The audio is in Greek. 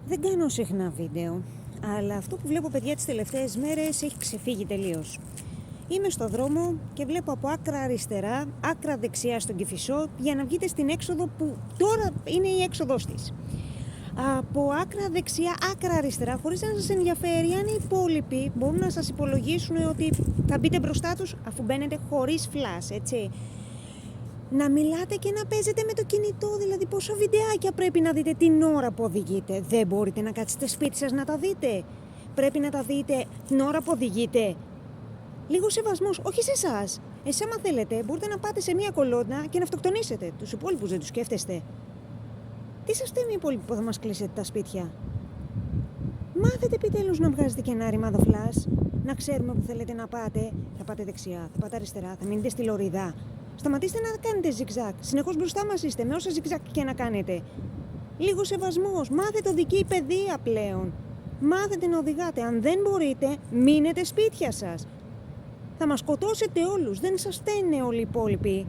Δεν κάνω συχνά βίντεο, αλλά αυτό που βλέπω, παιδιά, τις τελευταίες μέρες έχει ξεφύγει τελείως. Είμαι στο δρόμο και βλέπω από άκρα αριστερά, άκρα δεξιά στον Κηφισό, για να βγείτε στην έξοδο που τώρα είναι η έξοδος της. Από άκρα δεξιά, άκρα αριστερά, χωρίς να σας ενδιαφέρει αν οι υπόλοιποι μπορούν να σας υπολογίσουν ότι θα μπείτε μπροστά τους αφού μπαίνετε χωρίς φλας, έτσι. Να μιλάτε και να παίζετε με το κινητό, δηλαδή πόσα βιντεάκια πρέπει να δείτε την ώρα που οδηγείτε. Δεν μπορείτε να κάτσετε σπίτι σας να τα δείτε. Πρέπει να τα δείτε την ώρα που οδηγείτε. Λίγο σεβασμός, όχι σε εσάς. Άμα θέλετε, μπορείτε να πάτε σε μια κολόνα και να αυτοκτονήσετε. Τους υπόλοιπους δεν τους σκέφτεστε. Τι σας φταίνει οι υπόλοιποι που θα μας κλείσετε τα σπίτια? Μάθετε επιτέλους να βγάζετε και ένα ρημάδο φλας. Να ξέρουμε που θέλετε να πάτε. Θα πάτε δεξιά, θα πάτε αριστερά, θα μείνετε στη λωρίδα. Σταματήστε να κάνετε ζιγζάκ. Συνεχώς μπροστά μας είστε, με όσα ζιγζάκ και να κάνετε. Λίγο σεβασμός. Μάθετε οδική παιδεία πλέον. Μάθετε να οδηγάτε. Αν δεν μπορείτε, μείνετε σπίτια σας. Θα μας σκοτώσετε όλους. Δεν σας φταίνε όλοι οι υπόλοιποι.